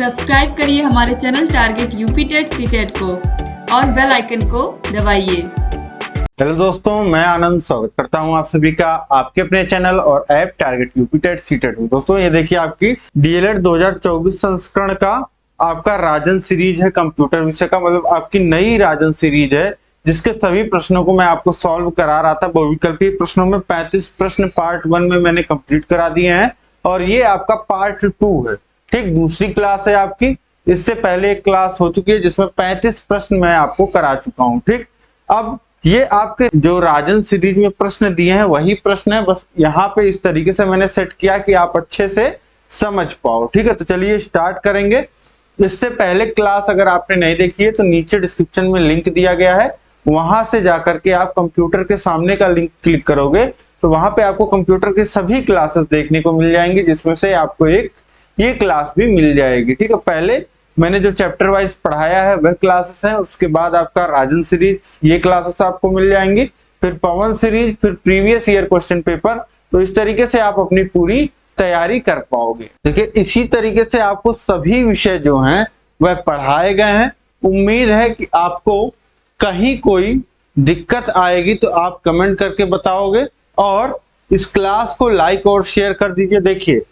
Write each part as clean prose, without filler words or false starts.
Subscribe करिए हमारे channel target UP TET CTET को और बेल आइकन को दबाइए। हेलो दोस्तों, मैं आनंद स्वागत करता हूं आप सभी का आपके अपने चैनल और app target UP TET CTET में। दोस्तों ये देखिए आपकी डीएलएड 2024 संस्करण का आपका राजन सीरीज है कंप्यूटर विषय का, मतलब आपकी नई राजन सीरीज है जिसके सभी प्रश्नों को मैं आपको सॉल्व करा रहा था। बहुविकल्पीय प्रश्नों में 35 प्रश्न पार्ट 1 में मैंने कंप्लीट करा दिए हैं और ये आपका पार्ट 2 है। ठीक, दूसरी क्लास है आपकी। इससे पहले एक क्लास हो चुकी है जिसमें 35 प्रश्न मैं आपको करा चुका हूं। ठीक, अब ये आपके जो राजन सीरीज में प्रश्न दिए हैं वही प्रश्न है, बस यहाँ पे इस तरीके से मैंने सेट किया कि आप अच्छे से समझ पाओ। ठीक है, तो चलिए स्टार्ट करेंगे। इससे पहले क्लास अगर आपने नहीं देखी है तो नीचे डिस्क्रिप्शन में लिंक दिया गया है, वहां से जाकर के आप कंप्यूटर के सामने का लिंक क्लिक करोगे तो वहां पे आपको कंप्यूटर के सभी क्लासेस देखने को मिल जाएंगी, जिसमें से आपको एक ये क्लास भी मिल जाएगी। ठीक है, पहले मैंने जो चैप्टर वाइज पढ़ाया है वह क्लासेस है, उसके बाद आपका राजन सीरीज ये क्लासेस आपको मिल जाएंगी, फिर पवन सीरीज, फिर प्रीवियस ईयर क्वेश्चन पेपर। तो इस तरीके से आप अपनी पूरी तैयारी कर पाओगे। देखिए, इसी तरीके से आपको सभी विषय जो हैं वह पढ़ाए गए हैं। उम्मीद है कि आपको कहीं कोई दिक्कत आएगी तो आप कमेंट करके बताओगे और इस क्लास को लाइक और शेयर कर दीजिए। देखिए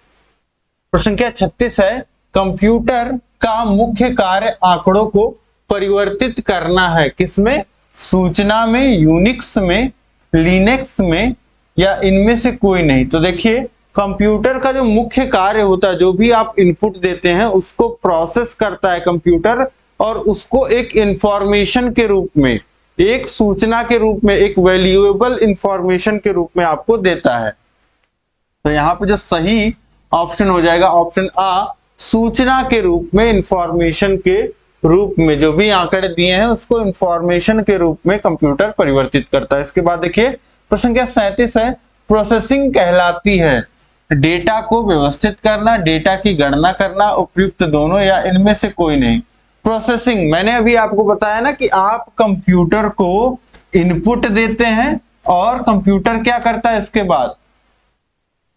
प्रश्न संख्या 36 है, कंप्यूटर का मुख्य कार्य आंकड़ों को परिवर्तित करना है। किसमें? सूचना में, यूनिक्स में, लिनक्स में या इनमें से कोई नहीं। तो देखिए कंप्यूटर का जो मुख्य कार्य होता है, जो भी आप इनपुट देते हैं उसको प्रोसेस करता है कंप्यूटर और उसको एक इंफॉर्मेशन के रूप में, एक सूचना के रूप में, एक वैल्यूएबल इंफॉर्मेशन के रूप में आपको देता है। तो यहाँ पे जो सही ऑप्शन हो जाएगा ऑप्शन आ, सूचना के रूप में, इंफॉर्मेशन के रूप में जो भी आंकड़े दिए हैं उसको इंफॉर्मेशन के रूप में कंप्यूटर परिवर्तित करता है। इसके बाद देखिए प्रश्न संख्या 37 है, प्रोसेसिंग कहलाती है डेटा को व्यवस्थित करना, डेटा की गणना करना, उपयुक्त दोनों या इनमें से कोई नहीं। प्रोसेसिंग, मैंने अभी आपको बताया ना कि आप कंप्यूटर को इनपुट देते हैं और कंप्यूटर क्या करता है, इसके बाद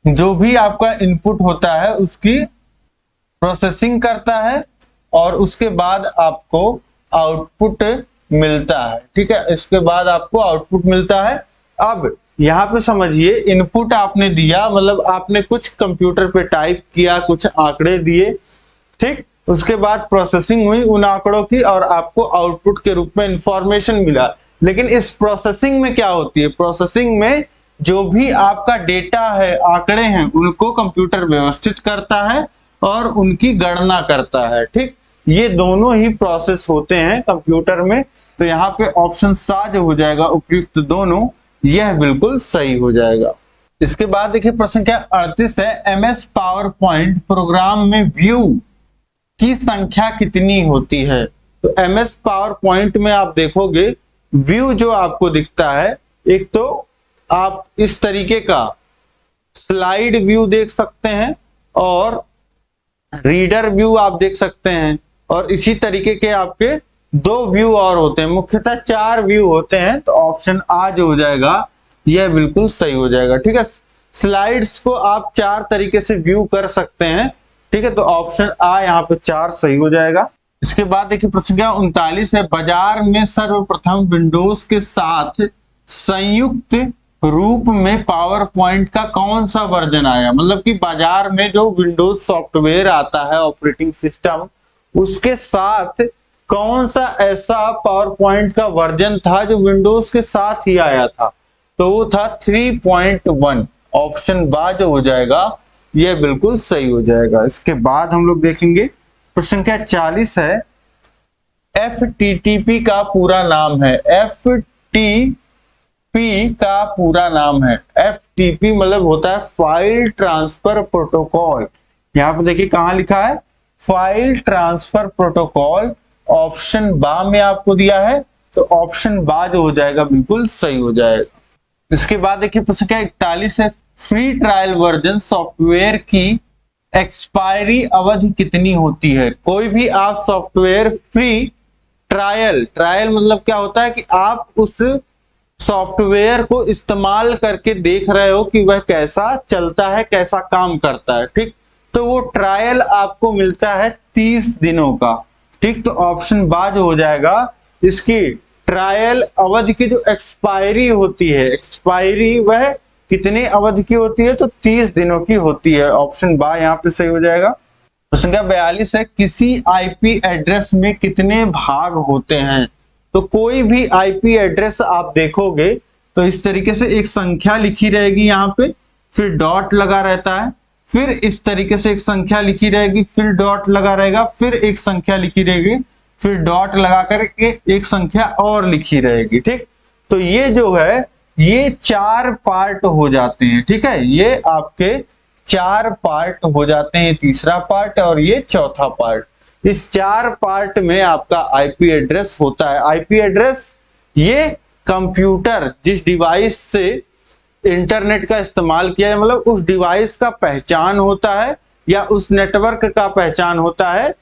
जो भी आपका इनपुट होता है उसकी प्रोसेसिंग करता है और उसके बाद आपको आउटपुट मिलता है। ठीक है, इसके बाद आपको आउटपुट मिलता है। अब यहाँ पे समझिए, इनपुट आपने दिया मतलब आपने कुछ कंप्यूटर पे टाइप किया, कुछ आंकड़े दिए, ठीक, उसके बाद प्रोसेसिंग हुई उन आंकड़ों की और आपको आउटपुट के रूप में इंफॉर्मेशन मिला। लेकिन इस प्रोसेसिंग में क्या होती है, प्रोसेसिंग में जो भी आपका डेटा है, आंकड़े हैं, उनको कंप्यूटर व्यवस्थित करता है और उनकी गणना करता है। ठीक, ये दोनों ही प्रोसेस होते हैं कंप्यूटर में। तो यहाँ पे ऑप्शन सा जो हो जाएगा उपयुक्त दोनों, यह बिल्कुल सही हो जाएगा। इसके बाद देखिए प्रश्न संख्या 38 है, एमएस पावर पॉइंट प्रोग्राम में व्यू की संख्या कितनी होती है। तो एमएस पावर पॉइंट में आप देखोगे व्यू जो आपको दिखता है, एक तो आप इस तरीके का स्लाइड व्यू देख सकते हैं और रीडर व्यू आप देख सकते हैं, और इसी तरीके के आपके दो व्यू और होते हैं, मुख्यतः 4 व्यू होते हैं। तो ऑप्शन आ जो हो जाएगा यह बिल्कुल सही हो जाएगा। ठीक है, स्लाइड्स को आप 4 तरीके से व्यू कर सकते हैं। ठीक है, तो ऑप्शन आ यहाँ पे 4 सही हो जाएगा। इसके बाद देखिए प्रश्न संख्या 39 है, बाजार में सर्वप्रथम विंडोज के साथ संयुक्त रूप में पावर पॉइंट का कौन सा वर्जन आया। मतलब कि बाजार में जो विंडोज सॉफ्टवेयर आता है ऑपरेटिंग सिस्टम, उसके साथ कौन सा ऐसा पावर पॉइंट का वर्जन था जो विंडोज के साथ ही आया था। तो वो था 3.1। ऑप्शन बा जो हो जाएगा यह बिल्कुल सही हो जाएगा। इसके बाद हम लोग देखेंगे प्रश्न संख्या 40 है, एफटीटीपी का पूरा नाम है। एफटीपी का पूरा नाम है, एफटीपी मतलब होता है फाइल ट्रांसफर प्रोटोकॉल। यहाँ पे देखिए कहां लिखा है, फाइल ट्रांसफर प्रोटोकॉल। ऑप्शन बा में आपको दिया है, तो ऑप्शन बा जो हो जाएगा बिल्कुल सही हो जाएगा। इसके बाद देखिए प्रश्न संख्या 41 है, फ्री ट्रायल वर्जन सॉफ्टवेयर की एक्सपायरी अवधि कितनी होती है। कोई भी आप सॉफ्टवेयर फ्री ट्रायल मतलब क्या होता है कि आप उस सॉफ्टवेयर को इस्तेमाल करके देख रहे हो कि वह कैसा चलता है, कैसा काम करता है। ठीक, तो वो ट्रायल आपको मिलता है 30 दिनों का। ठीक, तो ऑप्शन बा जो हो जाएगा, इसकी ट्रायल अवधि की जो एक्सपायरी होती है, एक्सपायरी वह कितनी अवधि की होती है, तो 30 दिनों की होती है। ऑप्शन बा यहाँ पे सही हो जाएगा। प्रश्न संख्या 42 है, किसी आईपी एड्रेस में कितने भाग होते हैं। तो कोई भी आईपी एड्रेस आप देखोगे तो इस तरीके से एक संख्या लिखी रहेगी यहाँ पे, फिर डॉट लगा रहता है, फिर इस तरीके से एक संख्या लिखी रहेगी, फिर डॉट लगा रहेगा, फिर एक संख्या लिखी रहेगी, फिर डॉट लगा करके एक संख्या और लिखी रहेगी। ठीक, तो ये जो है ये 4 पार्ट हो जाते हैं। ठीक है, ये आपके 4 पार्ट हो जाते हैं, तीसरा पार्ट और ये चौथा पार्ट। इस 4 पार्ट में आपका आईपी एड्रेस होता है। आईपी एड्रेस ये कंप्यूटर जिस डिवाइस से इंटरनेट का इस्तेमाल किया है, मतलब उस डिवाइस का पहचान होता है या उस नेटवर्क का पहचान होता है,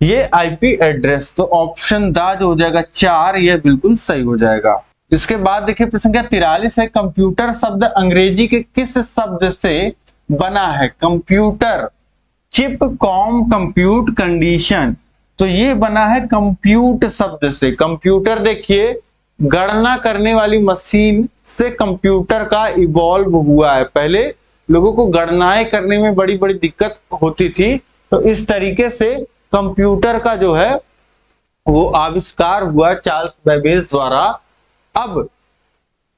ये आईपी एड्रेस। तो ऑप्शन दा जो हो जाएगा 4, ये बिल्कुल सही हो जाएगा। इसके बाद देखिए प्रश्न संख्या 43 है, कंप्यूटर शब्द अंग्रेजी के किस शब्द से बना है। Computer, chip, com, compute, condition. तो ये बना है कंप्यूट शब्द से। कंप्यूटर देखिए गणना करने वाली मशीन से कंप्यूटर का इवॉल्व हुआ है। पहले लोगों को गणनाएं करने में बड़ी बड़ी दिक्कत होती थी, तो इस तरीके से कंप्यूटर का जो है वो आविष्कार हुआ चार्ल्स बेबेज द्वारा। अब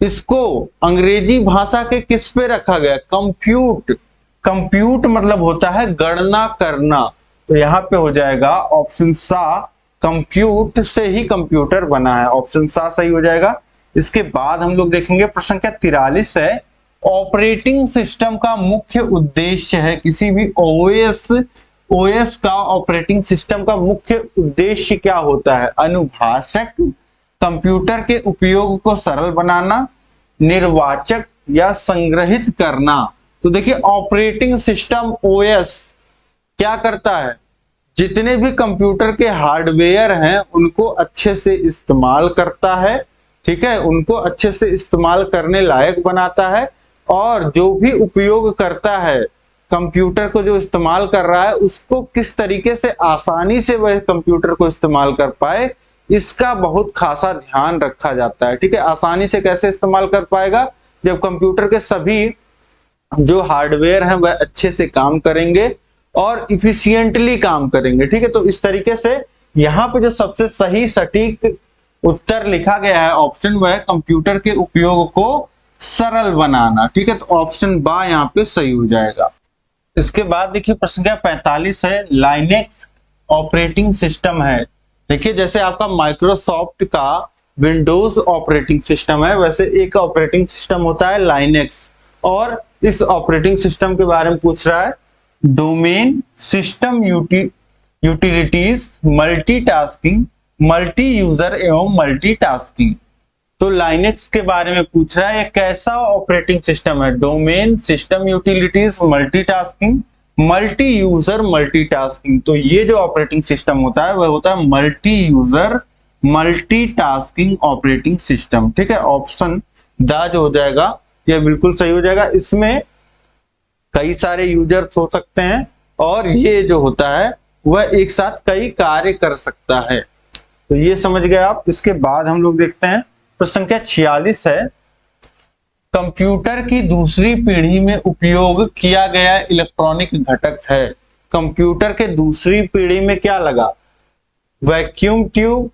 इसको अंग्रेजी भाषा के किस पे रखा गया, कंप्यूट। कंप्यूट मतलब होता है गणना करना, तो यहां पे हो जाएगा ऑप्शन सा, कंप्यूट से ही कंप्यूटर बना है। ऑप्शन सा सही हो जाएगा। इसके बाद हम लोग देखेंगे प्रश्न संख्या 43 है, ऑपरेटिंग सिस्टम का मुख्य उद्देश्य है। किसी भी ओएस का, ऑपरेटिंग सिस्टम का मुख्य उद्देश्य क्या होता है। अनुभाषक, कंप्यूटर के उपयोग को सरल बनाना, निर्वाचक या संग्रहित करना। तो देखिए ऑपरेटिंग सिस्टम ओएस क्या करता है, जितने भी कंप्यूटर के हार्डवेयर हैं उनको अच्छे से इस्तेमाल करता है। ठीक है, उनको अच्छे से इस्तेमाल करने लायक बनाता है, और जो भी उपयोग करता है कंप्यूटर को, जो इस्तेमाल कर रहा है, उसको किस तरीके से आसानी से वह कंप्यूटर को इस्तेमाल कर पाए, इसका बहुत खासा ध्यान रखा जाता है। ठीक है, आसानी से कैसे इस्तेमाल कर पाएगा, जब कंप्यूटर के सभी जो हार्डवेयर हैं वह अच्छे से काम करेंगे और इफिशिएंटली काम करेंगे। ठीक है, तो इस तरीके से यहाँ पे जो सबसे सही सटीक उत्तर लिखा गया है ऑप्शन, वह कंप्यूटर के उपयोग को सरल बनाना। ठीक है, तो ऑप्शन बा यहाँ पे सही हो जाएगा। इसके बाद देखिए प्रश्न संख्या 45 है, लाइनेक्स ऑपरेटिंग सिस्टम है। देखिए जैसे आपका माइक्रोसॉफ्ट का विंडोज ऑपरेटिंग सिस्टम है, वैसे एक ऑपरेटिंग सिस्टम होता है लाइनेक्स, और इस ऑपरेटिंग सिस्टम के बारे में पूछ रहा है, domain, system utilities, multitasking, multi user एवं मल्टीटास्किंग। तो लाइनेक्स के बारे में पूछ रहा है, ये कैसा ऑपरेटिंग सिस्टम है। Domain, system utilities, multitasking, multi user, multitasking. तो ये जो ऑपरेटिंग सिस्टम होता है वह होता है multi user multitasking operating system. ठीक है, ऑप्शन द जो हो जाएगा ये बिल्कुल सही हो जाएगा। इसमें कई सारे यूजर्स हो सकते हैं और ये जो होता है वह एक साथ कई कार्य कर सकता है। तो ये समझ गए आप। इसके बाद हम लोग देखते हैं प्रश्न संख्या 46 है, कंप्यूटर की दूसरी पीढ़ी में उपयोग किया गया इलेक्ट्रॉनिक घटक है। कंप्यूटर के दूसरी पीढ़ी में क्या लगा, vacuum tube,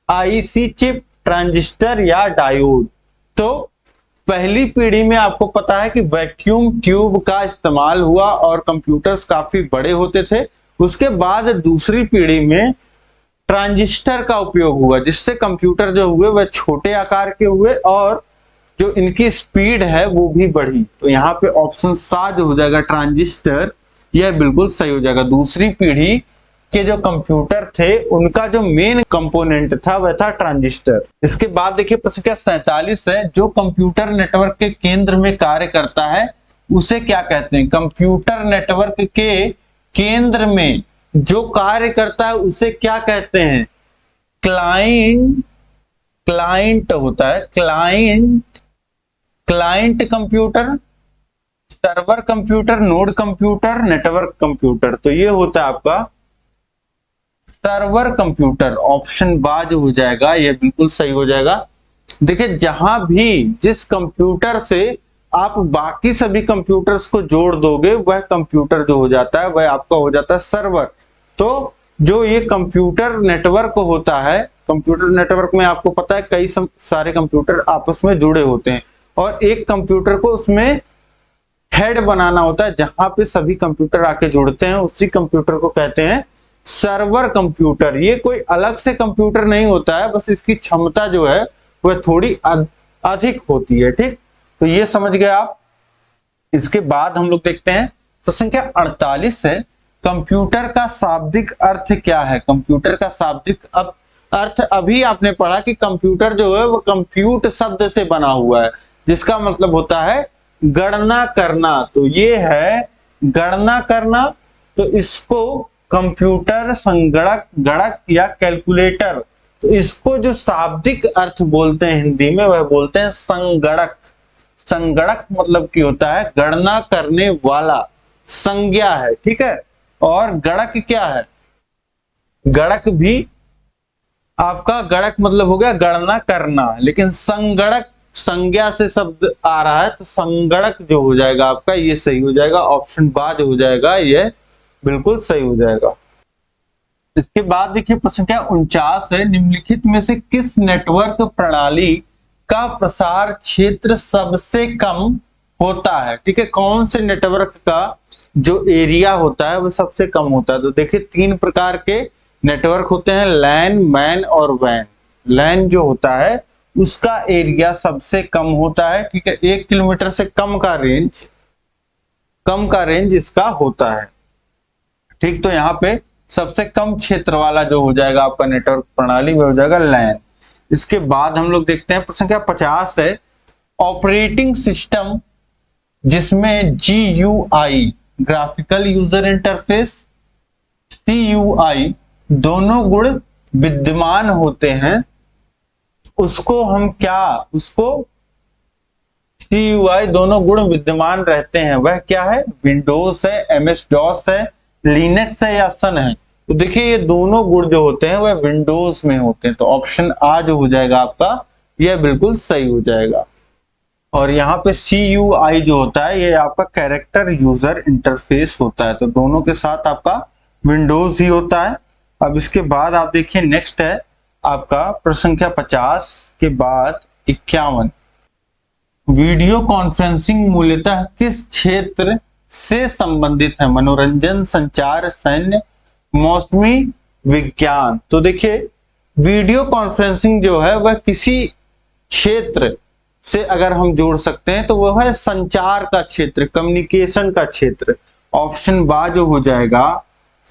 IC chip, transistor या डायोड। तो पहली पीढ़ी में आपको पता है कि वैक्यूम ट्यूब का इस्तेमाल हुआ और कंप्यूटर्स काफी बड़े होते थे। उसके बाद दूसरी पीढ़ी में ट्रांजिस्टर का उपयोग हुआ, जिससे कंप्यूटर जो हुए वह छोटे आकार के हुए और जो इनकी स्पीड है वो भी बढ़ी। तो यहाँ पे ऑप्शन सा जो हो जाएगा ट्रांजिस्टर, यह बिल्कुल सही हो जाएगा। दूसरी पीढ़ी के जो कंप्यूटर थे उनका जो मेन कंपोनेंट था वह था ट्रांजिस्टर। इसके बाद देखिए प्रश्न संख्या 47 है, जो कंप्यूटर नेटवर्क के केंद्र में कार्य करता है उसे क्या कहते हैं। कंप्यूटर नेटवर्क के केंद्र में जो कार्य करता है उसे क्या कहते हैं। क्लाइंट होता है, client computer, server computer, node computer, network computer. तो ये होता है आपका सर्वर कंप्यूटर, ऑप्शन बा जो हो जाएगा ये बिल्कुल सही हो जाएगा। देखिए जहां भी जिस कंप्यूटर से आप बाकी सभी कंप्यूटर्स को जोड़ दोगे वह कंप्यूटर जो हो जाता है वह आपका हो जाता है सर्वर। तो जो ये कंप्यूटर नेटवर्क होता है, कंप्यूटर नेटवर्क में आपको पता है कई सारे कंप्यूटर आपस में जुड़े होते हैं और एक कंप्यूटर को उसमें हेड बनाना होता है जहां पे सभी कंप्यूटर आके जुड़ते हैं, उसी कंप्यूटर को कहते हैं सर्वर कंप्यूटर। ये कोई अलग से कंप्यूटर नहीं होता है, बस इसकी क्षमता जो है वह थोड़ी अधिक होती है। ठीक, तो ये समझ गए आप। इसके बाद हम लोग देखते हैं तो संख्या 48 है, कंप्यूटर का शाब्दिक अर्थ क्या है। कंप्यूटर का शाब्दिक अर्थ अभी आपने पढ़ा कि कंप्यूटर जो है वो कंप्यूट शब्द से बना हुआ है जिसका मतलब होता है गणना करना। तो ये है गणना करना, तो इसको कंप्यूटर संगणक गणक या कैलकुलेटर, तो इसको जो शाब्दिक अर्थ बोलते हैं हिंदी में वह बोलते हैं संगणक। संगणक मतलब की होता है गणना करने वाला, संज्ञा है। ठीक है, और गणक क्या है, गणक भी आपका गणक मतलब हो गया गणना करना, लेकिन संगणक संज्ञा से शब्द आ रहा है तो संगणक जो हो जाएगा आपका ये सही हो जाएगा। ऑप्शन बा जो हो जाएगा ये बिल्कुल सही हो जाएगा। इसके बाद देखिए प्रश्न क्या 49 है, निम्नलिखित में से किस नेटवर्क प्रणाली का प्रसार क्षेत्र सबसे कम होता है। ठीक है, कौन से नेटवर्क का जो एरिया होता है वो सबसे कम होता है। तो देखिए 3 प्रकार के नेटवर्क होते हैं, लैन, मैन और वैन। लैन जो होता है उसका एरिया सबसे कम होता है। ठीक है, 1 किलोमीटर से कम का रेंज इसका होता है। ठीक, तो यहाँ पे सबसे कम क्षेत्र वाला जो हो जाएगा आपका नेटवर्क प्रणाली वो हो जाएगा लैन। इसके बाद हम लोग देखते हैं प्रश्न क्या 50 है, ऑपरेटिंग सिस्टम जिसमें GUI graphical user interface, CUI दोनों गुण विद्यमान होते हैं, उसको हम क्या, उसको CUI दोनों गुण विद्यमान रहते हैं वह क्या है, विंडोज है, MS DOS है, लिनक्स है या सन है। तो देखिए ये दोनों गुण जो होते हैं वह विंडोज में होते हैं, तो ऑप्शन आ जो हो जाएगा आपका यह बिल्कुल सही हो जाएगा। और यहाँ पे CUI जो होता है ये आपका कैरेक्टर यूजर इंटरफेस होता है, तो दोनों के साथ आपका विंडोज ही होता है। अब इसके बाद आप देखिए नेक्स्ट है आपका प्रश्न संख्या 50 के बाद 51, वीडियो कॉन्फ्रेंसिंग मूलतः किस क्षेत्र से संबंधित है, मनोरंजन, संचार, सैन्य, मौसमी विज्ञान। तो देखिए वीडियो कॉन्फ्रेंसिंग जो है वह किसी क्षेत्र से अगर हम जोड़ सकते हैं तो वह है संचार का क्षेत्र, कम्युनिकेशन का क्षेत्र। ऑप्शन बा जो हो जाएगा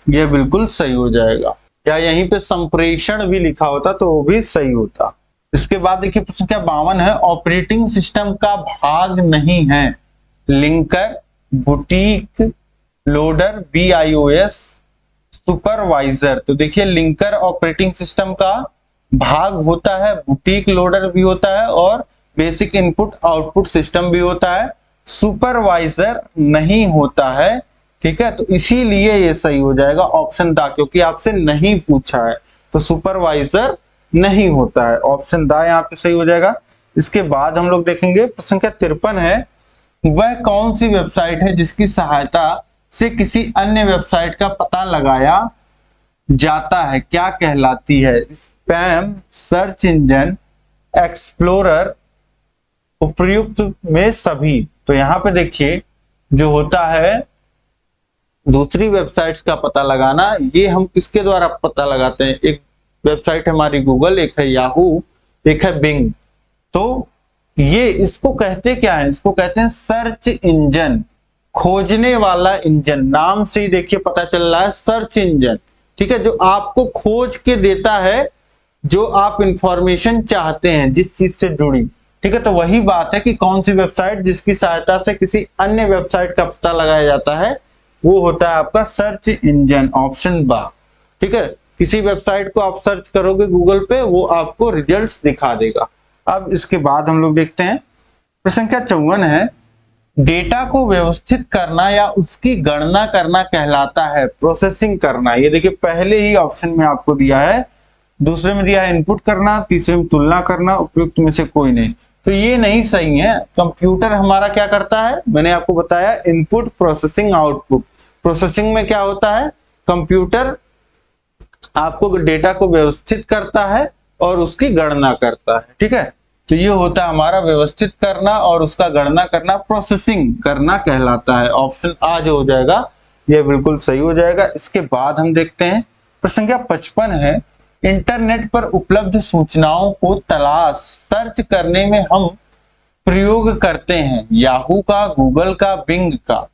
यह बिल्कुल सही हो जाएगा, या यहीं पे संप्रेषण भी लिखा होता तो वो भी सही होता। इसके बाद देखिए प्रश्न क्या 52 है, ऑपरेटिंग सिस्टम का भाग नहीं है, linker, boutique, loader, BIOS, supervisor. तो देखिए लिंकर ऑपरेटिंग सिस्टम का भाग होता है, बुटीक लोडर भी होता है और बेसिक इनपुट आउटपुट सिस्टम भी होता है, सुपरवाइजर नहीं होता है। ठीक है, तो इसीलिए ये सही हो जाएगा ऑप्शन दा, क्योंकि आपसे नहीं पूछा है तो सुपरवाइजर नहीं होता है। ऑप्शन दा यहाँ पे सही हो जाएगा। इसके बाद हम लोग देखेंगे प्रश्न संख्या 53 है, वह कौन सी वेबसाइट है जिसकी सहायता से किसी अन्य वेबसाइट का पता लगाया जाता है, क्या कहलाती है, स्पैम, सर्च इंजन, एक्सप्लोरर, उपर्युक्त में सभी। तो यहाँ पे देखिए जो होता है दूसरी वेबसाइट्स का पता लगाना, ये हम किसके द्वारा पता लगाते हैं, एक वेबसाइट हमारी गूगल, एक है याहू, एक है बिंग। तो ये इसको कहते क्या है, इसको कहते हैं सर्च इंजन, खोजने वाला इंजन। नाम से ही देखिए पता चल रहा है सर्च इंजन। ठीक है, जो आपको खोज के देता है जो आप इंफॉर्मेशन चाहते हैं जिस चीज से जुड़ी। ठीक है, तो वही बात है कि कौन सी वेबसाइट जिसकी सहायता से किसी अन्य वेबसाइट का पता लगाया जाता है वो होता है आपका सर्च इंजन, ऑप्शन बा। ठीक है, किसी वेबसाइट को आप सर्च करोगे गूगल पे वो आपको रिजल्ट्स दिखा देगा। अब इसके बाद हम लोग देखते हैं प्रश्न संख्या 54 है, डेटा को व्यवस्थित करना या उसकी गणना करना कहलाता है। प्रोसेसिंग करना, ये देखिए पहले ही ऑप्शन में आपको दिया है, दूसरे में दिया है इनपुट करना, तीसरे में तुलना करना, उपयुक्त में से कोई नहीं। तो ये नहीं सही है। कंप्यूटर हमारा क्या करता है, मैंने आपको बताया इनपुट प्रोसेसिंग आउटपुट। प्रोसेसिंग में क्या होता है, कंप्यूटर आपको डेटा को व्यवस्थित करता है और उसकी गणना करता है, ठीक है। तो ये होता है हमारा व्यवस्थित करना और उसका गणना करना, प्रोसेसिंग करना कहलाता है। ऑप्शन आ जो हो जाएगा ये बिल्कुल सही हो जाएगा। इसके बाद हम देखते हैं प्रश्न संख्या 55 है, इंटरनेट पर उपलब्ध सूचनाओं को तलाश सर्च करने में हम प्रयोग करते हैं याहू का, गूगल का, बिंग का।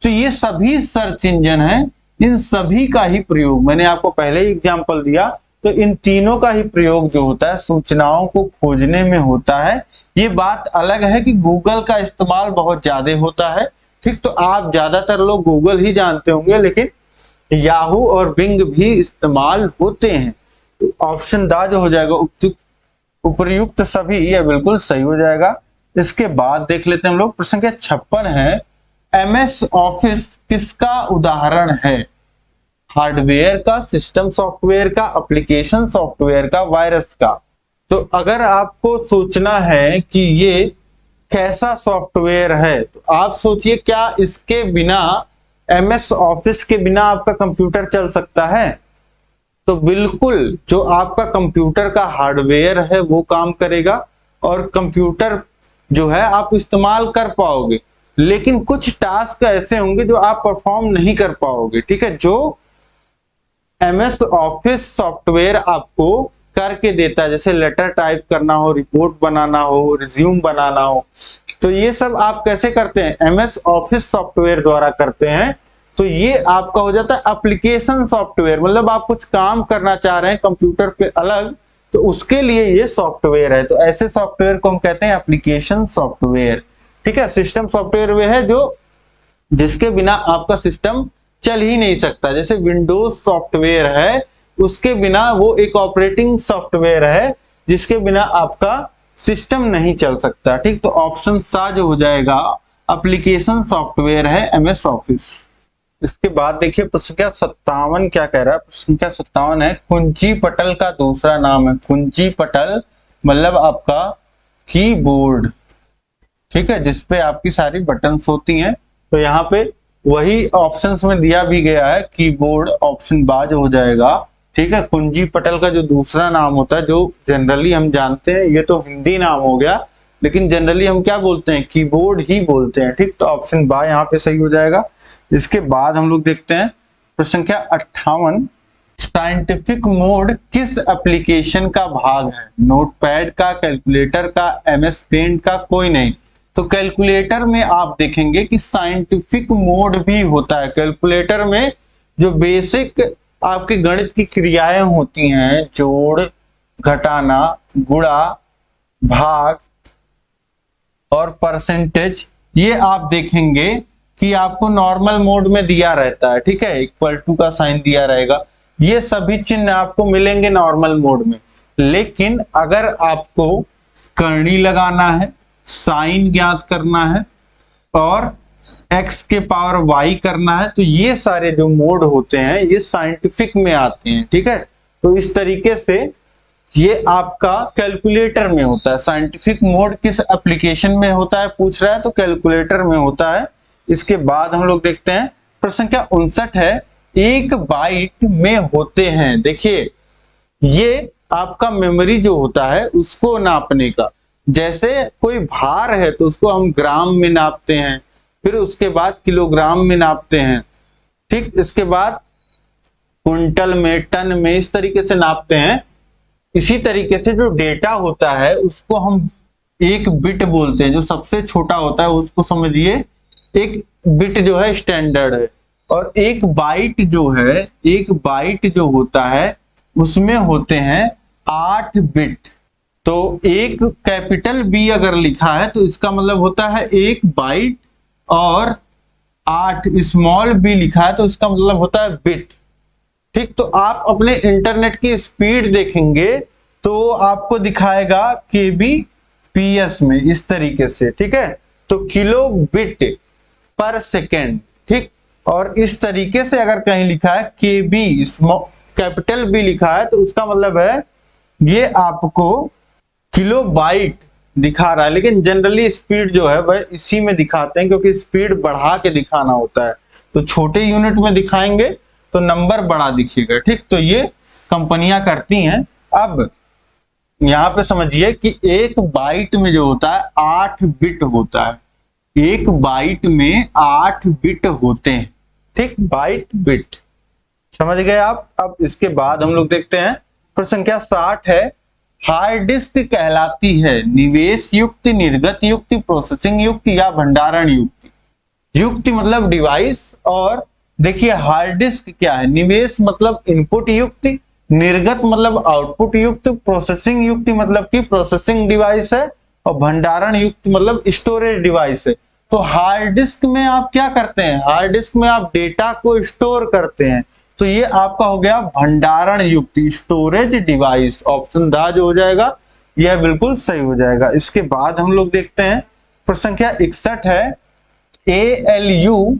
तो ये सभी सर्च इंजन हैं, इन सभी का ही प्रयोग मैंने आपको पहले ही एग्जांपल दिया। तो इन तीनों का ही प्रयोग जो होता है सूचनाओं को खोजने में होता है। ये बात अलग है कि गूगल का इस्तेमाल बहुत ज्यादा होता है, ठीक। तो आप ज्यादातर लोग गूगल ही जानते होंगे, लेकिन याहू और बिंग भी इस्तेमाल होते हैं। तो ऑप्शन दा जो हो जाएगा उपयुक्त सभी, यह बिल्कुल सही हो जाएगा। इसके बाद देख लेते हैं हम लोग, प्रश्न संख्या 56 है, MS ऑफिस किसका उदाहरण है? हार्डवेयर का, सिस्टम सॉफ्टवेयर का, एप्लीकेशन सॉफ्टवेयर का, वायरस का। तो अगर आपको सोचना है कि ये कैसा सॉफ्टवेयर है, तो आप सोचिए क्या इसके बिना, MS ऑफिस के बिना आपका कंप्यूटर चल सकता है? तो बिल्कुल, जो आपका कंप्यूटर का हार्डवेयर है वो काम करेगा और कंप्यूटर जो है आप इस्तेमाल कर पाओगे, लेकिन कुछ टास्क ऐसे होंगे जो आप परफॉर्म नहीं कर पाओगे, ठीक है। जो MS ऑफिस सॉफ्टवेयर आपको करके देता है, जैसे लेटर टाइप करना हो, रिपोर्ट बनाना हो, रिज्यूम बनाना हो, तो ये सब आप कैसे करते हैं? MS ऑफिस सॉफ्टवेयर द्वारा करते हैं। तो ये आपका हो जाता है एप्लीकेशन सॉफ्टवेयर, मतलब आप कुछ काम करना चाह रहे हैं कंप्यूटर पे अलग, तो उसके लिए ये सॉफ्टवेयर है। तो ऐसे सॉफ्टवेयर को हम कहते हैं एप्लीकेशन सॉफ्टवेयर, ठीक है। सिस्टम सॉफ्टवेयर वे है जो जिसके बिना आपका सिस्टम चल ही नहीं सकता, जैसे विंडोज सॉफ्टवेयर है, उसके बिना वो एक ऑपरेटिंग सॉफ्टवेयर है जिसके बिना आपका सिस्टम नहीं चल सकता, ठीक। तो ऑप्शन सा जो हो जाएगा एप्लीकेशन सॉफ्टवेयर है MS ऑफिस। इसके बाद देखिए प्रश्न संख्या 57 क्या कह रहा है। प्रश्न संख्या 57 है, कुंजी पटल का दूसरा नाम है। कुंजी पटल मतलब आपका कीबोर्ड, ठीक है, जिसपे आपकी सारी बटन्स होती हैं। तो यहाँ पे वही ऑप्शंस में दिया भी गया है कीबोर्ड, ऑप्शन बाज हो जाएगा, ठीक है। कुंजी पटल का जो दूसरा नाम होता है, जो जनरली हम जानते हैं, ये तो हिंदी नाम हो गया, लेकिन जनरली हम क्या बोलते हैं? कीबोर्ड ही बोलते हैं, ठीक। तो ऑप्शन बा यहाँ पे सही हो जाएगा। इसके बाद हम लोग देखते हैं प्रश्न संख्या 58, साइंटिफिक मोड किस एप्लीकेशन का भाग है? नोटपैड का, कैलकुलेटर का, MS पेंट का, कोई नहीं। तो कैलकुलेटर में आप देखेंगे कि साइंटिफिक मोड भी होता है। कैलकुलेटर में जो बेसिक आपके गणित की क्रियाएं होती हैं, जोड़, घटाना, गुणा, भाग और परसेंटेज, ये आप देखेंगे कि आपको नॉर्मल मोड में दिया रहता है, ठीक है। इक्वल टू का साइन दिया रहेगा, ये सभी चिन्ह आपको मिलेंगे नॉर्मल मोड में। लेकिन अगर आपको करनी लगाना है, साइन ज्ञात करना है और x के पावर y करना है, तो ये सारे जो मोड होते हैं ये साइंटिफिक में आते हैं, ठीक है। तो इस तरीके से ये आपका कैलकुलेटर में होता है। साइंटिफिक मोड किस एप्लीकेशन में होता है पूछ रहा है, तो कैलकुलेटर में होता है। इसके बाद हम लोग देखते हैं प्रश्न संख्या 59 है, 1 बाइट में होते हैं। देखिए ये आपका मेमोरी जो होता है उसको नापने का, जैसे कोई भार है तो उसको हम ग्राम में नापते हैं, फिर उसके बाद किलोग्राम में नापते हैं, ठीक। इसके बाद क्विंटल में, टन में, इस तरीके से नापते हैं। इसी तरीके से जो डेटा होता है उसको हम एक बिट बोलते हैं, जो सबसे छोटा होता है उसको समझिए एक बिट जो है स्टैंडर्ड है। और एक बाइट जो है, एक बाइट जो होता है उसमें होते हैं 8 बिट। तो एक कैपिटल बी अगर लिखा है तो इसका मतलब होता है 1 बाइट, और 8 स्मॉल बी लिखा है तो इसका मतलब होता है बिट, ठीक। तो आप अपने इंटरनेट की स्पीड देखेंगे तो आपको दिखाएगा KBPS में, इस तरीके से, ठीक है। तो किलो बिट पर सेकेंड, ठीक। और इस तरीके से अगर कहीं लिखा है केबी कैपिटल बी लिखा है तो उसका मतलब है ये आपको किलो बाइट दिखा रहा है, लेकिन जनरली स्पीड जो है वह इसी में दिखाते हैं क्योंकि स्पीड बढ़ा के दिखाना होता है। तो छोटे यूनिट में दिखाएंगे तो नंबर बड़ा दिखेगा, ठीक। तो ये कंपनियां करती हैं। अब यहां पे समझिए कि एक बाइट में जो होता है 8 बिट होता है, एक बाइट में 8 बिट होते हैं, ठीक। बाइट बिट समझ गए आप। अब इसके बाद हम लोग देखते हैं प्रश्न संख्या 60 है, हार्ड डिस्क कहलाती है निवेश युक्त, निर्गत युक्त, प्रोसेसिंग युक्त या भंडारण युक्त। युक्त मतलब डिवाइस, और देखिए हार्ड डिस्क क्या है, निवेश मतलब इनपुट युक्त, निर्गत मतलब आउटपुट युक्त, प्रोसेसिंग युक्त मतलब कि प्रोसेसिंग डिवाइस है, और भंडारण युक्त मतलब स्टोरेज डिवाइस है। तो हार्ड डिस्क में आप क्या करते हैं, हार्ड डिस्क में आप डेटा को स्टोर करते हैं, तो ये आपका हो गया भंडारण युक्त स्टोरेज डिवाइस। ऑप्शन दा जो हो जाएगा यह बिल्कुल सही हो जाएगा। इसके बाद हम लोग देखते हैं प्रश्न संख्या 61 है, ALU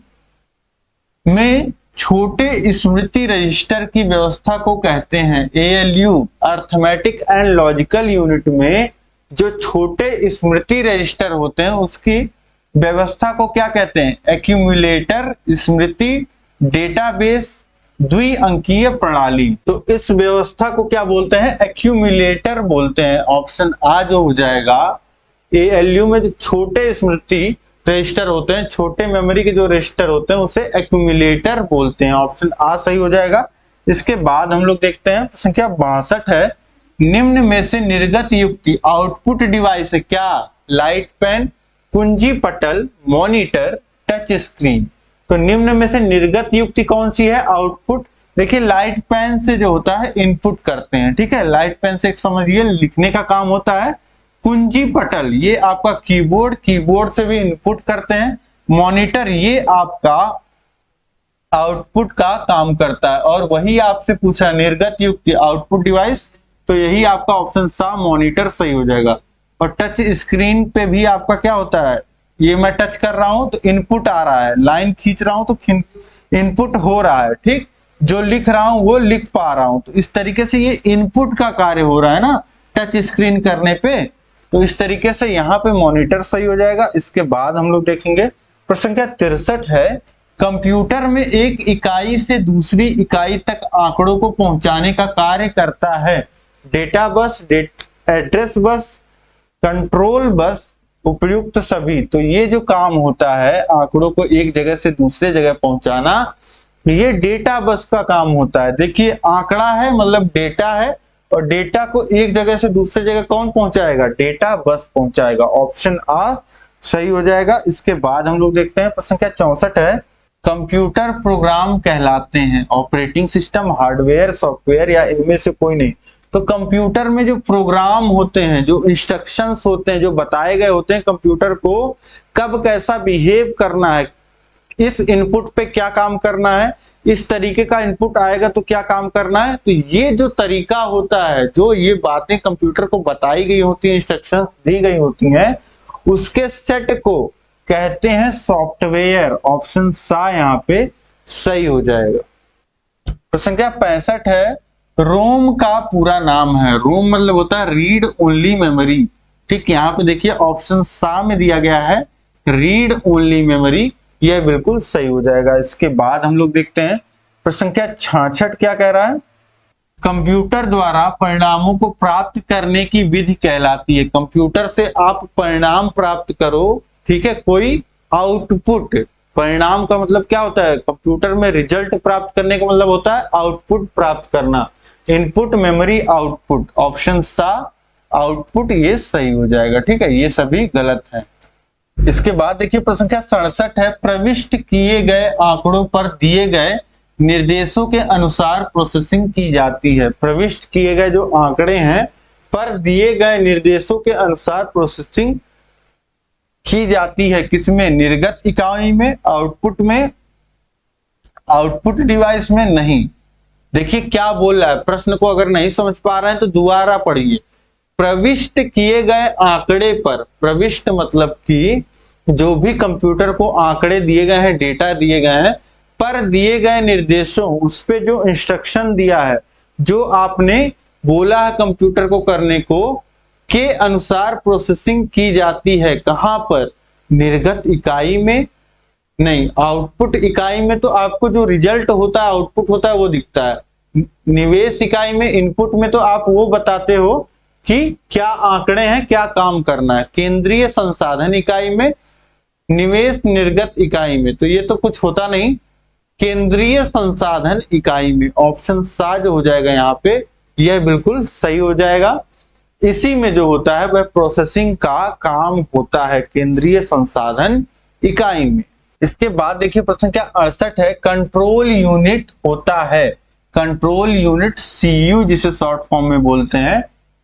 में छोटे स्मृति रजिस्टर की व्यवस्था को कहते हैं। ALU arithmetic and logical unit में जो छोटे स्मृति रजिस्टर होते हैं उसकी व्यवस्था को क्या कहते हैं, एक्यूमुलेटर, स्मृति, डेटाबेस, द्विअंकीय प्रणाली। तो इस व्यवस्था को क्या बोलते हैं, एक्यूमुलेटर बोलते हैं। ऑप्शन आ जो हो जाएगा, ALU में जो छोटे स्मृति रजिस्टर होते हैं, छोटे मेमोरी के जो रजिस्टर होते हैं उसे एक्यूमुलेटर बोलते हैं। ऑप्शन आ सही हो जाएगा। इसके बाद हम लोग देखते हैं संख्या 62 है, निम्न में से निर्गत युक्ति आउटपुट डिवाइस है क्या, लाइट पेन, कुंजी पटल, मॉनिटर, टच स्क्रीन। तो निम्न में से निर्गत युक्ति कौन सी है, आउटपुट। देखिए लाइट पेन से जो होता है इनपुट करते हैं, ठीक है, लाइट पेन से समझिए लिखने का काम होता है। कुंजी पटल ये आपका कीबोर्ड, कीबोर्ड से भी इनपुट करते हैं। मॉनिटर ये आपका आउटपुट का काम करता है। और वही आपसे पूछा निर्गत युक्ति आउटपुट डिवाइस, तो यही आपका ऑप्शन सा मॉनिटर सही हो जाएगा। और टच स्क्रीन पे भी आपका क्या होता है, ये मैं टच कर रहा हूं तो इनपुट आ रहा है, लाइन खींच रहा हूं तो इनपुट हो रहा है, ठीक। जो लिख रहा हूं वो लिख पा रहा हूं, तो इस तरीके से ये इनपुट का कार्य हो रहा है ना टच स्क्रीन करने पे। तो इस तरीके से यहाँ पे मॉनिटर सही हो जाएगा। इसके बाद हम लोग देखेंगे प्रश्न संख्या 63 है, कंप्यूटर में एक इकाई से दूसरी इकाई तक आंकड़ों को पहुंचाने का कार्य करता है data bus, address bus, control bus, उपयुक्त सभी। तो ये जो काम होता है आंकड़ों को एक जगह से दूसरे जगह पहुंचाना, ये डेटा बस का काम होता है। देखिए आंकड़ा है मतलब डेटा है, और डेटा को एक जगह से दूसरे जगह कौन पहुंचाएगा, डेटा बस पहुंचाएगा। ऑप्शन आ सही हो जाएगा। इसके बाद हम लोग देखते हैं प्रश्न संख्या 64 है, कंप्यूटर प्रोग्राम कहलाते हैं ऑपरेटिंग सिस्टम, हार्डवेयर, सॉफ्टवेयर या इनमें से कोई नहीं। तो कंप्यूटर में जो प्रोग्राम होते हैं, जो इंस्ट्रक्शंस होते हैं, जो बताए गए होते हैं कंप्यूटर को कब कैसा बिहेव करना है, इस इनपुट पे क्या काम करना है, इस तरीके का इनपुट आएगा तो क्या काम करना है। तो ये जो तरीका होता है, जो ये बातें कंप्यूटर को बताई गई होती है, इंस्ट्रक्शंस दी गई होती हैं, उसके सेट को कहते हैं सॉफ्टवेयर। ऑप्शन सा यहाँ पे सही हो जाएगा। प्रश्न संख्या 65 है, रोम का पूरा नाम है, रोम मतलब होता है रीड ओनली मेमोरी, ठीक। यहाँ पे देखिए ऑप्शन सा में दिया गया है रीड ओनली मेमोरी, यह बिल्कुल सही हो जाएगा। इसके बाद हम लोग देखते हैं प्रश्न संख्या 66 क्या कह रहा है, कंप्यूटर द्वारा परिणामों को प्राप्त करने की विधि कहलाती है। कंप्यूटर से आप परिणाम प्राप्त करो, ठीक है, कोई आउटपुट। परिणाम का मतलब क्या होता है, कंप्यूटर में रिजल्ट प्राप्त करने का मतलब होता है आउटपुट प्राप्त करना, इनपुट मेमोरी आउटपुट। ऑप्शन सा आउटपुट ये सही हो जाएगा, ठीक है, ये सभी गलत है। इसके बाद देखिए प्रश्न संख्या 67 है, प्रविष्ट किए गए आंकड़ों पर दिए गए निर्देशों के अनुसार प्रोसेसिंग की जाती है। प्रविष्ट किए गए जो आंकड़े हैं पर दिए गए निर्देशों के अनुसार प्रोसेसिंग की जाती है, किसमें, निर्गत इकाई में, आउटपुट में, आउटपुट डिवाइस में नहीं। देखिए क्या बोल रहा है, प्रश्न को अगर नहीं समझ पा रहे हैं तो दोबारा पढ़िए। प्रविष्ट किए गए आंकड़े पर, प्रविष्ट मतलब कि जो भी कंप्यूटर को आंकड़े दिए गए हैं, डेटा दिए गए हैं, पर दिए गए निर्देशों, उस पे जो इंस्ट्रक्शन दिया है, जो आपने बोला है कंप्यूटर को करने को, के अनुसार प्रोसेसिंग की जाती है। कहां पर? निर्गत इकाई में नहीं, आउटपुट इकाई में तो आपको जो रिजल्ट होता है, आउटपुट होता है, वो दिखता है। निवेश इकाई में, इनपुट में तो आप वो बताते हो कि क्या आंकड़े हैं, क्या काम करना है। केंद्रीय संसाधन इकाई में, निवेश निर्गत इकाई में तो ये तो कुछ होता नहीं। केंद्रीय संसाधन इकाई में ऑप्शन सा जो हो जाएगा यहाँ पे, यह बिल्कुल सही हो जाएगा। इसी में जो होता है वह प्रोसेसिंग का काम होता है, केंद्रीय संसाधन इकाई में। इसके बाद देखिए प्रश्न क्या 68 है, कंट्रोल यूनिट होता है। कंट्रोल यूनिट सीयू जिसे शॉर्ट फॉर्म में बोलते हैं,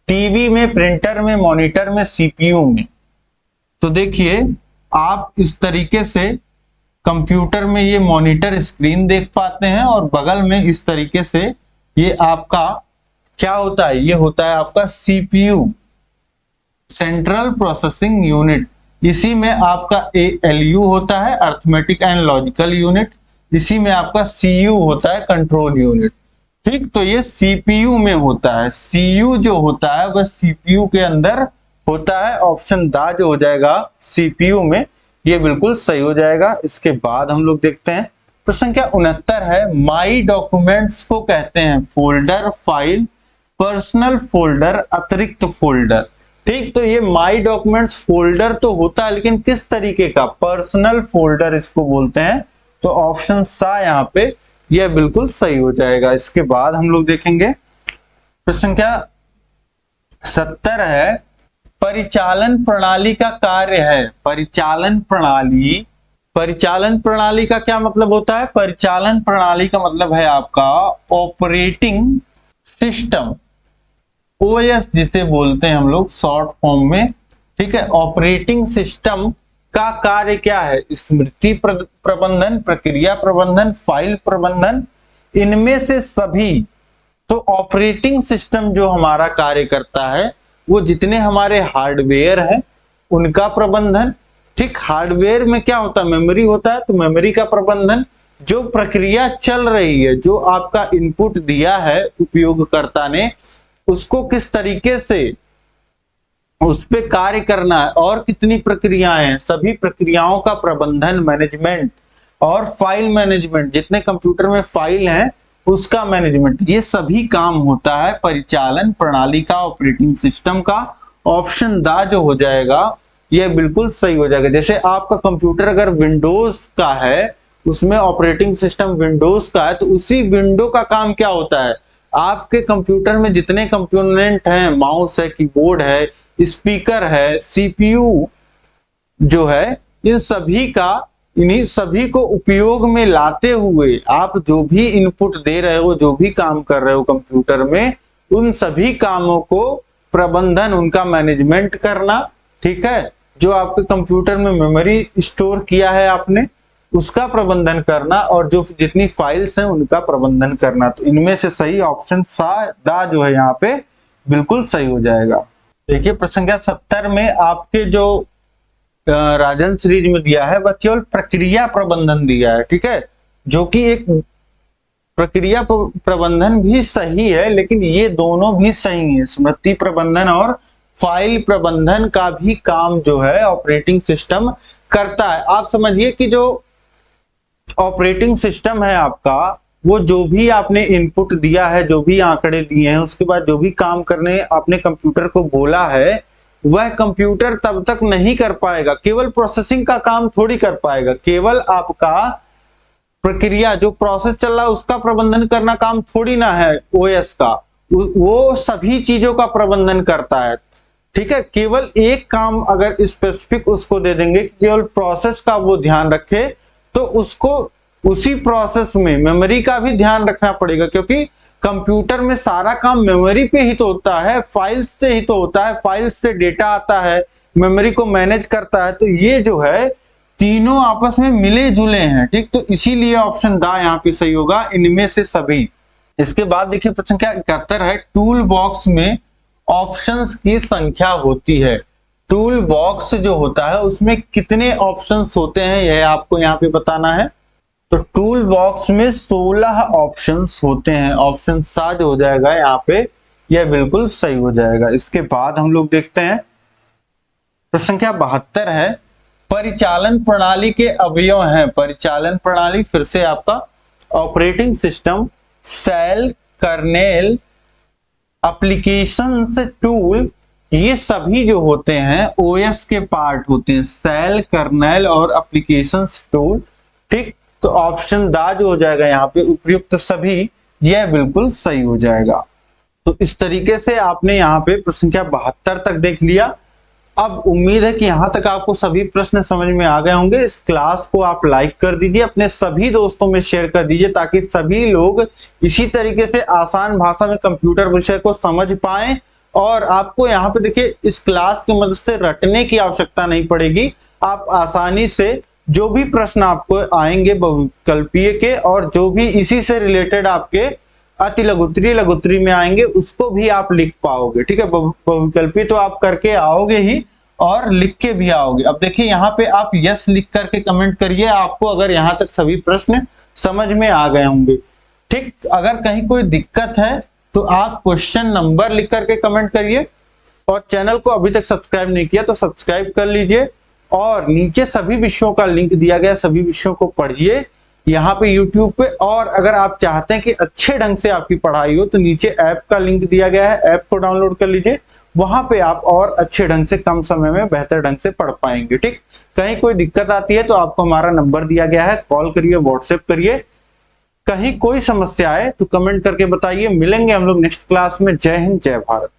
टीवी में, प्रिंटर में, मॉनिटर में, सीपीयू में। तो देखिए आप इस तरीके से कंप्यूटर में ये मॉनिटर स्क्रीन देख पाते हैं और बगल में इस तरीके से ये आपका क्या होता है, ये होता है आपका सीपीयू, सेंट्रल प्रोसेसिंग यूनिट। इसी में आपका एएलयू होता है, अर्थमेटिक एंड लॉजिकल यूनिट। इसी में आपका सीयू होता है, कंट्रोल यूनिट। ठीक, तो ये सीपीयू में होता है। सीयू जो होता है वह सीपीयू के अंदर होता है। ऑप्शन दा जो हो जाएगा सीपीयू में, ये बिल्कुल सही हो जाएगा। इसके बाद हम लोग देखते हैं प्रश्न क्या 69 है, माई डॉक्यूमेंट्स को कहते हैं फोल्डर, फाइल, पर्सनल फोल्डर, अतिरिक्त फोल्डर। ठीक, तो ये माई डॉक्यूमेंट्स फोल्डर तो होता है, लेकिन किस तरीके का? पर्सनल फोल्डर इसको बोलते हैं। तो ऑप्शन सा यहाँ पे यह बिल्कुल सही हो जाएगा। इसके बाद हम लोग देखेंगे प्रश्न क्या 70 है, परिचालन प्रणाली का कार्य है। परिचालन प्रणाली, परिचालन प्रणाली का क्या मतलब होता है? परिचालन प्रणाली का मतलब है आपका ऑपरेटिंग सिस्टम, ओएस जिसे बोलते हैं हम लोग शॉर्ट फॉर्म में। ठीक है, ऑपरेटिंग सिस्टम का कार्य क्या है? स्मृति प्रबंधन, प्रक्रिया प्रबंधन, फाइल प्रबंधन, इनमें से सभी। तो ऑपरेटिंग सिस्टम जो हमारा कार्य करता है वो जितने हमारे हार्डवेयर हैं उनका प्रबंधन। ठीक, हार्डवेयर में क्या होता है? मेमोरी होता है, तो मेमोरी का प्रबंधन। जो प्रक्रिया चल रही है, जो आपका इनपुट दिया है उपयोगकर्ता ने, उसको किस तरीके से उस पे कार्य करना है और कितनी प्रक्रियाएं हैं, सभी प्रक्रियाओं का प्रबंधन, मैनेजमेंट। और फाइल मैनेजमेंट, जितने कंप्यूटर में फाइल हैं उसका मैनेजमेंट, ये सभी काम होता है परिचालन प्रणाली का, ऑपरेटिंग सिस्टम का। ऑप्शन दा जो हो जाएगा ये बिल्कुल सही हो जाएगा। जैसे आपका कंप्यूटर अगर विंडोज का है, उसमें ऑपरेटिंग सिस्टम विंडोज का है, तो उसी विंडो का काम क्या होता है? आपके कंप्यूटर में जितने कंपोनेंट हैं, माउस है, कीबोर्ड है, स्पीकर है, सीपीयू जो है, इन सभी का, इन्हीं सभी को उपयोग में लाते हुए आप जो भी इनपुट दे रहे हो, जो भी काम कर रहे हो कंप्यूटर में, उन सभी कामों को प्रबंधन, उनका मैनेजमेंट करना। ठीक है, जो आपके कंप्यूटर में मेमोरी स्टोर किया है आपने, उसका प्रबंधन करना, और जो जितनी फाइल्स हैं उनका प्रबंधन करना। तो इनमें से सही ऑप्शन सा दा जो है यहाँ पे बिल्कुल सही हो जाएगा। देखिए प्रश्न क्या 70 में आपके जो राजन सीरीज में दिया है वह केवल प्रक्रिया प्रबंधन दिया है। ठीक है, जो कि एक प्रक्रिया प्रबंधन भी सही है, लेकिन ये दोनों भी सही है। स्मृति प्रबंधन और फाइल प्रबंधन का भी काम जो है ऑपरेटिंग सिस्टम करता है। आप समझिए कि जो ऑपरेटिंग सिस्टम है आपका, वो जो भी आपने इनपुट दिया है, जो भी आंकड़े दिए हैं, उसके बाद जो भी काम करने आपने कंप्यूटर को बोला है, वह कंप्यूटर तब तक नहीं कर पाएगा। केवल प्रोसेसिंग का काम थोड़ी कर पाएगा। केवल आपका प्रक्रिया, जो प्रोसेस चल रहा है, उसका प्रबंधन करना काम थोड़ी ना है ओएस का। वो सभी चीजों का प्रबंधन करता है। ठीक है, केवल एक काम अगर स्पेसिफिक उसको दे देंगे, केवल प्रोसेस का वो ध्यान रखे, तो उसको उसी प्रोसेस में मेमोरी का भी ध्यान रखना पड़ेगा, क्योंकि कंप्यूटर में सारा काम मेमोरी पे ही तो होता है, फाइल्स से ही तो होता है, फाइल्स से डेटा आता है, मेमोरी को मैनेज करता है। तो ये जो है तीनों आपस में मिले जुले हैं। ठीक, तो इसीलिए ऑप्शन दा यहाँ पे सही होगा, इनमें से सभी। इसके बाद देखिए प्रश्न क्या 71 है, टूल बॉक्स में ऑप्शंस की संख्या होती है। टूल बॉक्स जो होता है उसमें कितने ऑप्शंस होते हैं यह आपको यहाँ पे बताना है। तो टूल बॉक्स में 16 ऑप्शंस होते हैं। ऑप्शन 7 हो जाएगा यहाँ पे, यह बिल्कुल सही हो जाएगा। इसके बाद हम लोग देखते हैं प्रश्न संख्या 72 है, परिचालन प्रणाली के अवयव हैं। परिचालन प्रणाली फिर से आपका operating system, shell, kernel, applications, tool, ये सभी जो होते हैं ओएस के पार्ट होते हैं। सेल, कर्नेल और एप्लीकेशंस, टूल। ठीक, तो ऑप्शन दा जो हो जाएगा यहाँ पे उपयुक्त सभी, यह बिल्कुल सही हो जाएगा। तो इस तरीके से आपने यहाँ पे प्रश्न संख्या 72 तक देख लिया। अब उम्मीद है कि यहाँ तक आपको सभी प्रश्न समझ में आ गए होंगे। इस क्लास को आप लाइक कर दीजिए, अपने सभी दोस्तों में शेयर कर दीजिए ताकि सभी लोग इसी तरीके से आसान भाषा में कंप्यूटर विषय को समझ पाएं। और आपको यहाँ पे देखिए इस क्लास की मदद से रटने की आवश्यकता नहीं पड़ेगी। आप आसानी से जो भी प्रश्न आपको आएंगे बहुविकल्पीय के और जो भी इसी से रिलेटेड आपके अति लघुत्तरी, लघुत्तरी में आएंगे उसको भी आप लिख पाओगे। ठीक है, बहुविकल्पीय तो आप करके आओगे ही और लिख के भी आओगे। अब देखिए यहाँ पे आप यस लिख करके कमेंट करिए आपको अगर यहाँ तक सभी प्रश्न समझ में आ गए होंगे। ठीक, अगर कहीं कोई दिक्कत है तो आप क्वेश्चन नंबर लिख करके कमेंट करिए। और चैनल को अभी तक सब्सक्राइब नहीं किया तो सब्सक्राइब कर लीजिए। और नीचे सभी विषयों का लिंक दिया गया, सभी विषयों को पढ़िए यहाँ पे YouTube पे। और अगर आप चाहते हैं कि अच्छे ढंग से आपकी पढ़ाई हो तो नीचे ऐप का लिंक दिया गया है, ऐप को डाउनलोड कर लीजिए। वहां पे आप और अच्छे ढंग से कम समय में बेहतर ढंग से पढ़ पाएंगे। ठीक, कहीं कोई दिक्कत आती है तो आपको हमारा नंबर दिया गया है, कॉल करिए, व्हाट्सएप करिए। कहीं कोई समस्या है तो कमेंट करके बताइए। मिलेंगे हम लोग नेक्स्ट क्लास में। जय हिंद, जय भारत।